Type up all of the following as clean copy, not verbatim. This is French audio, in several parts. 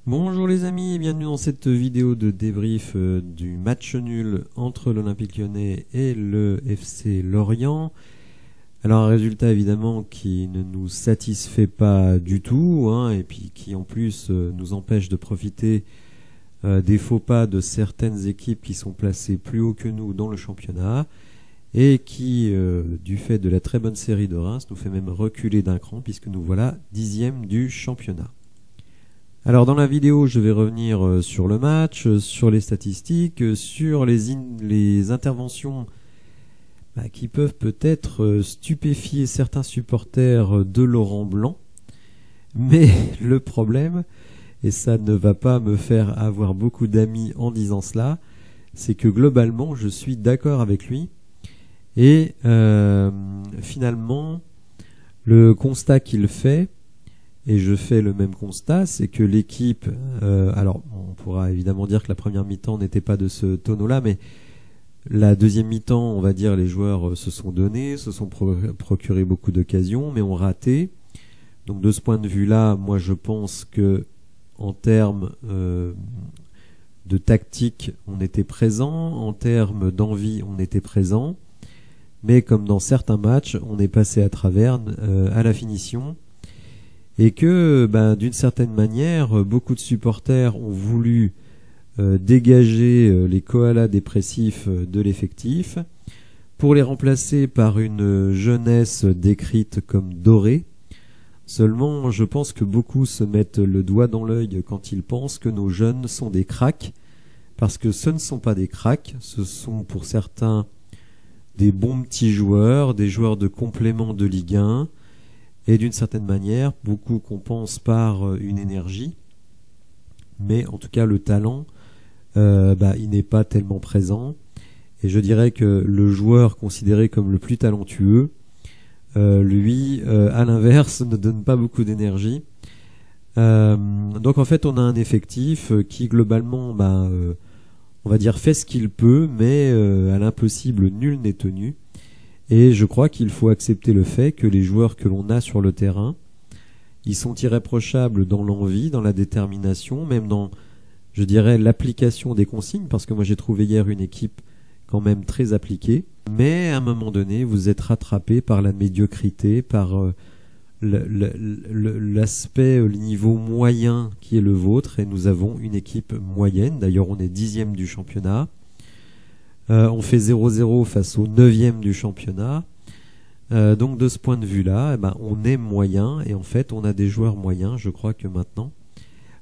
Bonjour les amis et bienvenue dans cette vidéo de débrief du match nul entre l'Olympique Lyonnais et le FC Lorient. Alors un résultat évidemment qui ne nous satisfait pas du tout et puis qui en plus nous empêche de profiter des faux pas de certaines équipes qui sont placées plus haut que nous dans le championnat et qui, du fait de la très bonne série de Reims, nous fait même reculer d'un cran puisque nous voilà 10e du championnat. Alors dans la vidéo, je vais revenir sur le match, sur les statistiques, sur les interventions qui peuvent peut-être stupéfier certains supporters de Laurent Blanc. Mais le problème, et ça ne va pas me faire avoir beaucoup d'amis en disant cela, c'est que globalement, je suis d'accord avec lui. Et finalement, le constat qu'il fait, et je fais le même constat, c'est que l'équipe, alors on pourra évidemment dire que la première mi-temps n'était pas de ce tonneau-là, mais la deuxième mi-temps, on va dire, les joueurs se sont donnés, se sont procuré beaucoup d'occasions, mais ont raté. Donc de ce point de vue-là, moi je pense que en termes de tactique, on était présent, en termes d'envie, on était présent, mais comme dans certains matchs, on est passé à travers à la finition. Et que, d'une certaine manière, beaucoup de supporters ont voulu dégager les koalas dépressifs de l'effectif pour les remplacer par une jeunesse décrite comme dorée. Seulement, je pense que beaucoup se mettent le doigt dans l'œil quand ils pensent que nos jeunes sont des cracks, parce que ce ne sont pas des cracks, ce sont pour certains des bons petits joueurs, des joueurs de complément de Ligue 1, et d'une certaine manière, beaucoup compensent par une énergie, mais en tout cas le talent, il n'est pas tellement présent. Et je dirais que le joueur considéré comme le plus talentueux, lui, à l'inverse, ne donne pas beaucoup d'énergie. Donc en fait, on a un effectif qui globalement, on va dire, fait ce qu'il peut, mais à l'impossible, nul n'est tenu. Et je crois qu'il faut accepter le fait que les joueurs que l'on a sur le terrain, ils sont irréprochables dans l'envie, dans la détermination, même dans, je dirais, l'application des consignes, parce que moi j'ai trouvé hier une équipe quand même très appliquée. Mais à un moment donné, vous êtes rattrapé par la médiocrité, par l'aspect, le niveau moyen qui est le vôtre, et nous avons une équipe moyenne. D'ailleurs, on est 10e du championnat. On fait 0-0 face au 9e du championnat. Donc de ce point de vue-là, on est moyen et en fait on a des joueurs moyens. Je crois que maintenant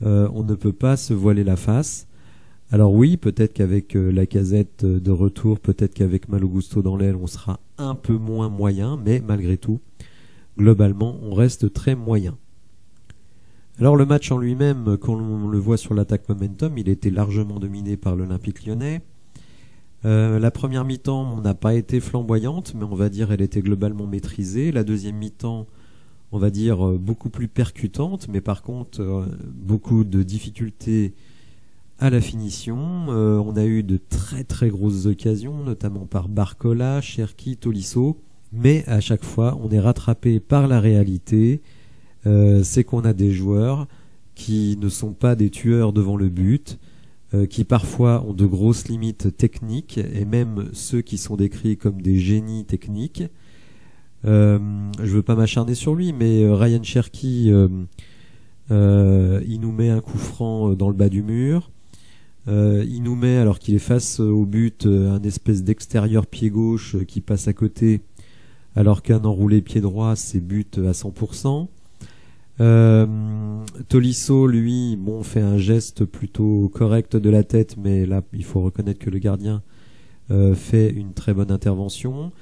on ne peut pas se voiler la face. Alors oui, peut-être qu'avec Lacazette de retour, peut-être qu'avec Malo Gusto dans l'aile, on sera un peu moins moyen, mais malgré tout, globalement, on reste très moyen. Alors le match en lui-même, quand on le voit sur l'attaque momentum, il était largement dominé par l'Olympique Lyonnais. La première mi-temps, on n'a pas été flamboyante, mais on va dire elle était globalement maîtrisée. La deuxième mi-temps, on va dire beaucoup plus percutante, mais par contre beaucoup de difficultés à la finition. On a eu de très très grosses occasions, notamment par Barcola, Cherki, Tolisso, mais à chaque fois on est rattrapé par la réalité. C'est qu'on a des joueurs qui ne sont pas des tueurs devant le but, qui parfois ont de grosses limites techniques, et même ceux qui sont décrits comme des génies techniques. Je veux pas m'acharner sur lui, mais Ryan Cherki, il nous met un coup franc dans le bas du mur. Il nous met, alors qu'il est face au but, un espèce d'extérieur pied gauche qui passe à côté, alors qu'un enroulé pied droit, c'est but à 100%. Tolisso, lui, fait un geste plutôt correct de la tête, mais là, il faut reconnaître que le gardien fait une très bonne intervention.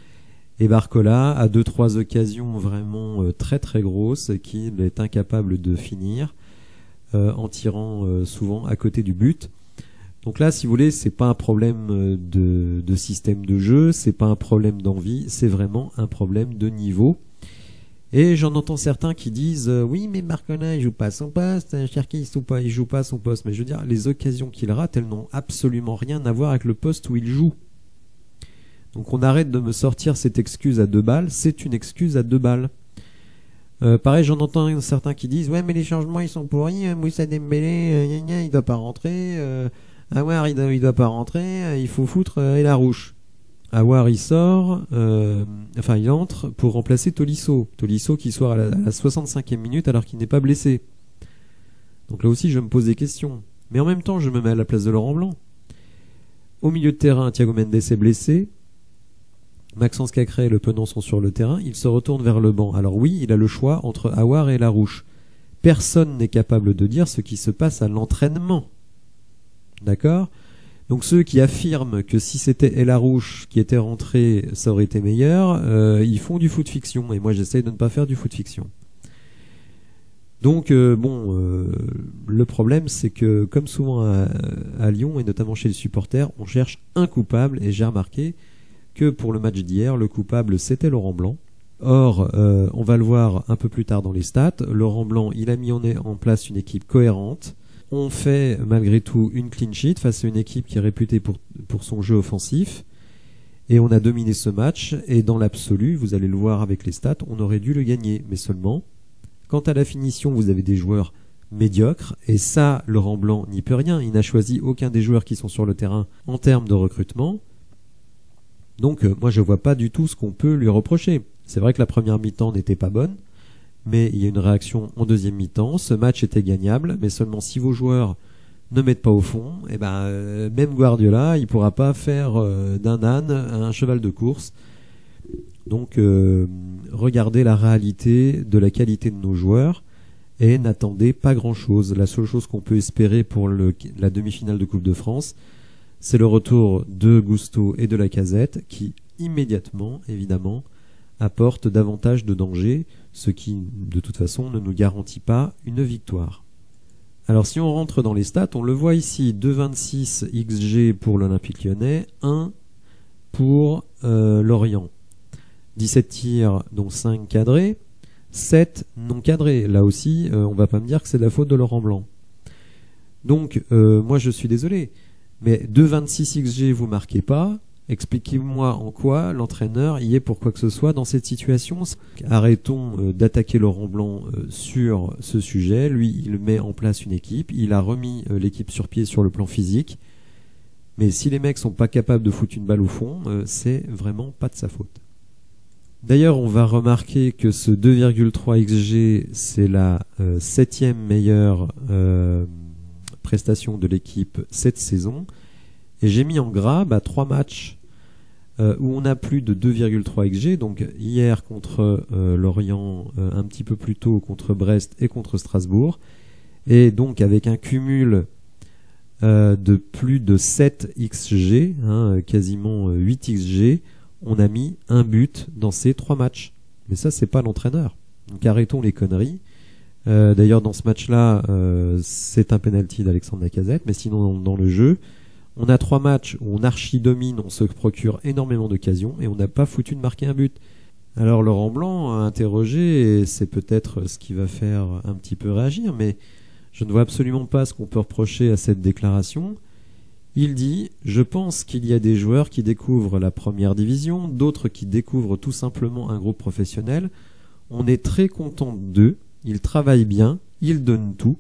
Et Barcola a 2-3 occasions vraiment très très grosses qu'il est incapable de finir en tirant souvent à côté du but. Donc là, si vous voulez, c'est pas un problème de système de jeu, c'est pas un problème d'envie, c'est vraiment un problème de niveau. Et j'en entends certains qui disent oui, mais Barcola il joue pas à son poste, Cherki il joue pas à son poste. Mais je veux dire, les occasions qu'il rate, elles n'ont absolument rien à voir avec le poste où il joue. Donc on arrête de me sortir cette excuse à 2 balles, c'est une excuse à 2 balles. Pareil, j'en entends certains qui disent ouais, mais les changements ils sont pourris. Moussa Dembélé, il doit pas rentrer. Aouar il doit pas rentrer. Il faut foutre Elarouche. Aouar il sort, enfin il entre pour remplacer Tolisso. Tolisso qui sort à la 65e minute alors qu'il n'est pas blessé. Donc là aussi je me pose des questions. Mais en même temps je me mets à la place de Laurent Blanc. Au milieu de terrain, Thiago Mendes est blessé. Maxence Cacré et Le Penon sont sur le terrain. Il se retourne vers le banc. Alors oui, il a le choix entre Aouar et Larouche. Personne n'est capable de dire ce qui se passe à l'entraînement. D'accord ? Donc ceux qui affirment que si c'était Elarouche qui était rentré, ça aurait été meilleur, ils font du foot fiction. Et moi j'essaye de ne pas faire du foot fiction. Donc le problème c'est que comme souvent à Lyon et notamment chez les supporters, on cherche un coupable et j'ai remarqué que pour le match d'hier, le coupable c'était Laurent Blanc. Or, on va le voir un peu plus tard dans les stats, Laurent Blanc il a mis en place une équipe cohérente. On fait malgré tout une clean sheet face à une équipe qui est réputée pour son jeu offensif et on a dominé ce match et dans l'absolu, vous allez le voir avec les stats, on aurait dû le gagner, mais seulement quant à la finition, vous avez des joueurs médiocres et ça, Laurent Blanc n'y peut rien, il n'a choisi aucun des joueurs qui sont sur le terrain en termes de recrutement. Donc moi je vois pas du tout ce qu'on peut lui reprocher. C'est vrai que la première mi-temps n'était pas bonne, mais il y a une réaction en deuxième mi-temps. Ce match était gagnable, mais seulement si vos joueurs ne mettent pas au fond, et même Guardiola, il pourra pas faire d'un âne un cheval de course. Donc regardez la réalité de la qualité de nos joueurs et n'attendez pas grand-chose. La seule chose qu'on peut espérer pour la demi-finale de Coupe de France, c'est le retour de Gusto et de Lacazette qui immédiatement, évidemment, apporte davantage de danger, ce qui, de toute façon, ne nous garantit pas une victoire. Alors si on rentre dans les stats, on le voit ici, 2,26 XG pour l'Olympique Lyonnais, 1 pour Lorient. 17 tirs, dont 5 cadrés, 7 non cadrés. Là aussi, on va pas me dire que c'est de la faute de Laurent Blanc. Donc, moi je suis désolé, mais 2,26 XG, vous marquez pas. Expliquez-moi en quoi l'entraîneur y est pour quoi que ce soit dans cette situation. Arrêtons d'attaquer Laurent Blanc sur ce sujet. Lui, il met en place une équipe. Il a remis l'équipe sur pied sur le plan physique. Mais si les mecs sont pas capables de foutre une balle au fond, c'est vraiment pas de sa faute. D'ailleurs, on va remarquer que ce 2,3 XG, c'est la 7e meilleure prestation de l'équipe cette saison. Et j'ai mis en gras 3 matchs où on a plus de 2,3 XG. Donc hier contre Lorient, un petit peu plus tôt contre Brest et contre Strasbourg. Et donc avec un cumul de plus de 7 XG, quasiment 8 XG, on a mis un but dans ces 3 matchs. Mais ça, c'est pas l'entraîneur. Donc arrêtons les conneries. D'ailleurs, dans ce match-là, c'est un penalty d'Alexandre Lacazette. Mais sinon, dans le jeu, on a 3 matchs où on archi-domine, on se procure énormément d'occasions et on n'a pas foutu de marquer un but. Alors Laurent Blanc a interrogé, et c'est peut-être ce qui va faire un petit peu réagir, mais je ne vois absolument pas ce qu'on peut reprocher à cette déclaration. Il dit « Je pense qu'il y a des joueurs qui découvrent la première division, d'autres qui découvrent tout simplement un groupe professionnel. On est très content d'eux, ils travaillent bien, ils donnent tout.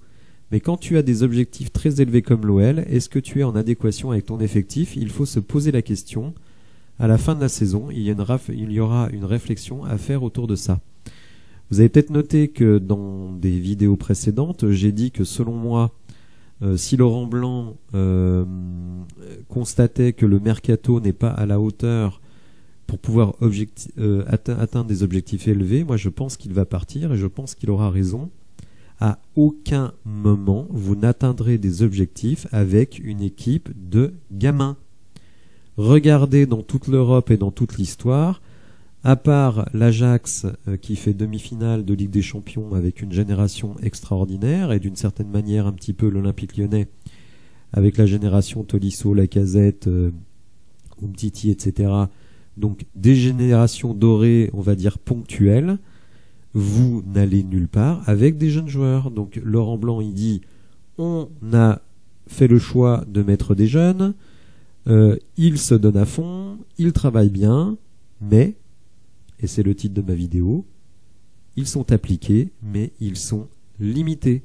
Mais quand tu as des objectifs très élevés comme l'OL, est-ce que tu es en adéquation avec ton effectif? Il faut se poser la question. À la fin de la saison, il y aura une réflexion à faire autour de ça. » Vous avez peut-être noté que dans des vidéos précédentes, j'ai dit que selon moi, si Laurent Blanc constatait que le mercato n'est pas à la hauteur pour pouvoir atteindre des objectifs élevés, moi je pense qu'il va partir et je pense qu'il aura raison. À aucun moment vous n'atteindrez des objectifs avec une équipe de gamins. Regardez dans toute l'Europe et dans toute l'histoire, à part l'Ajax qui fait demi-finale de Ligue des Champions avec une génération extraordinaire et d'une certaine manière un petit peu l'Olympique Lyonnais avec la génération Tolisso, Lacazette, Umtiti, etc. Donc des générations dorées, on va dire ponctuelles. Vous n'allez nulle part avec des jeunes joueurs. Donc Laurent Blanc il dit on a fait le choix de mettre des jeunes, ils se donnent à fond, ils travaillent bien, mais, et c'est le titre de ma vidéo, ils sont appliqués, mais ils sont limités.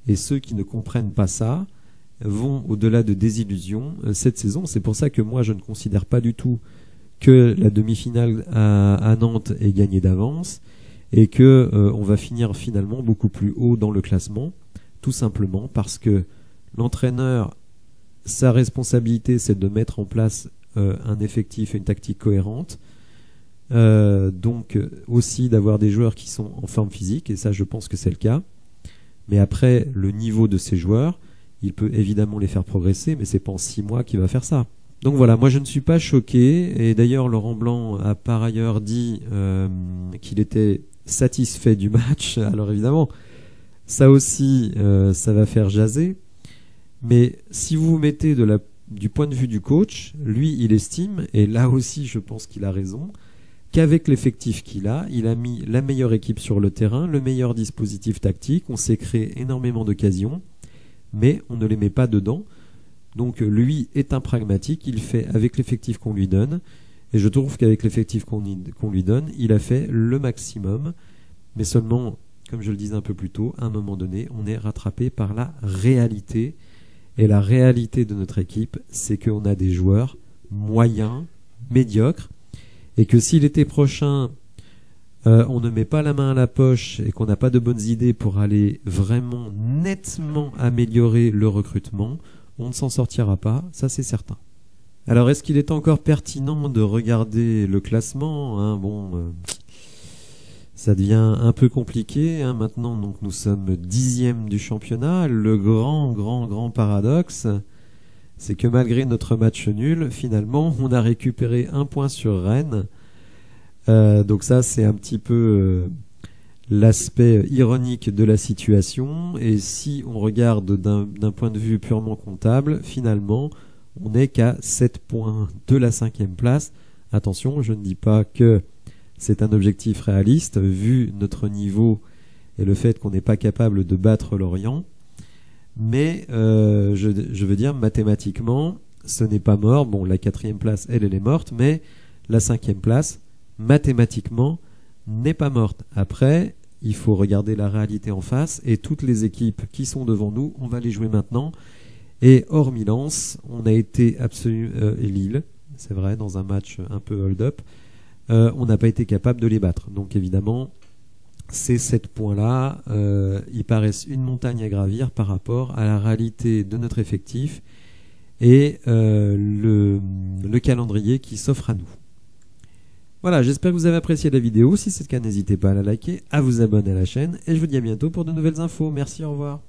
Et ceux qui ne comprennent pas ça vont au-delà de désillusions cette saison. C'est pour ça que moi, je ne considère pas du tout que la demi-finale à Nantes est gagnée d'avance et que on va finir finalement beaucoup plus haut dans le classement, tout simplement parce que l'entraîneur, sa responsabilité, c'est de mettre en place un effectif et une tactique cohérente. Donc aussi d'avoir des joueurs qui sont en forme physique, et ça je pense que c'est le cas. Mais après, le niveau de ces joueurs, il peut évidemment les faire progresser, mais c'est pas en 6 mois qu'il va faire ça. Donc voilà, moi je ne suis pas choqué, et d'ailleurs Laurent Blanc a par ailleurs dit qu'il était satisfait du match. Alors évidemment, ça aussi, ça va faire jaser, mais si vous vous mettez du point de vue du coach, lui il estime, et là aussi je pense qu'il a raison, qu'avec l'effectif qu'il a, il a mis la meilleure équipe sur le terrain, le meilleur dispositif tactique, on s'est créé énormément d'occasions, mais on ne les met pas dedans. Donc lui est un pragmatique, il fait avec l'effectif qu'on lui donne, et je trouve qu'avec l'effectif qu'on lui donne, il a fait le maximum, mais seulement, comme je le disais un peu plus tôt, à un moment donné, on est rattrapé par la réalité, et la réalité de notre équipe, c'est qu'on a des joueurs moyens, médiocres, et que si l'été prochain, on ne met pas la main à la poche et qu'on n'a pas de bonnes idées pour aller vraiment nettement améliorer le recrutement, on ne s'en sortira pas, ça c'est certain. Alors est-ce qu'il est encore pertinent de regarder le classement, Bon, ça devient un peu compliqué, Maintenant, donc nous sommes 10e du championnat. Le grand paradoxe, c'est que malgré notre match nul, finalement, on a récupéré 1 point sur Rennes. Donc ça, c'est un petit peu l'aspect ironique de la situation. Et si on regarde d'un point de vue purement comptable, finalement, on n'est qu'à 7 points de la 5e place. Attention, je ne dis pas que c'est un objectif réaliste, vu notre niveau et le fait qu'on n'est pas capable de battre Lorient. Mais je veux dire, mathématiquement, ce n'est pas mort. Bon, la 4e place, elle est morte, mais la 5e place, mathématiquement, n'est pas morte. Après, il faut regarder la réalité en face, et toutes les équipes qui sont devant nous, on va les jouer maintenant. Et hormis Lens, on a été et Lille, c'est vrai, dans un match un peu hold-up, on n'a pas été capable de les battre. Donc évidemment, ces 7 points-là, ils paraissent une montagne à gravir par rapport à la réalité de notre effectif et le calendrier qui s'offre à nous. Voilà, j'espère que vous avez apprécié la vidéo. Si c'est le cas, n'hésitez pas à la liker, à vous abonner à la chaîne, et je vous dis à bientôt pour de nouvelles infos. Merci, au revoir.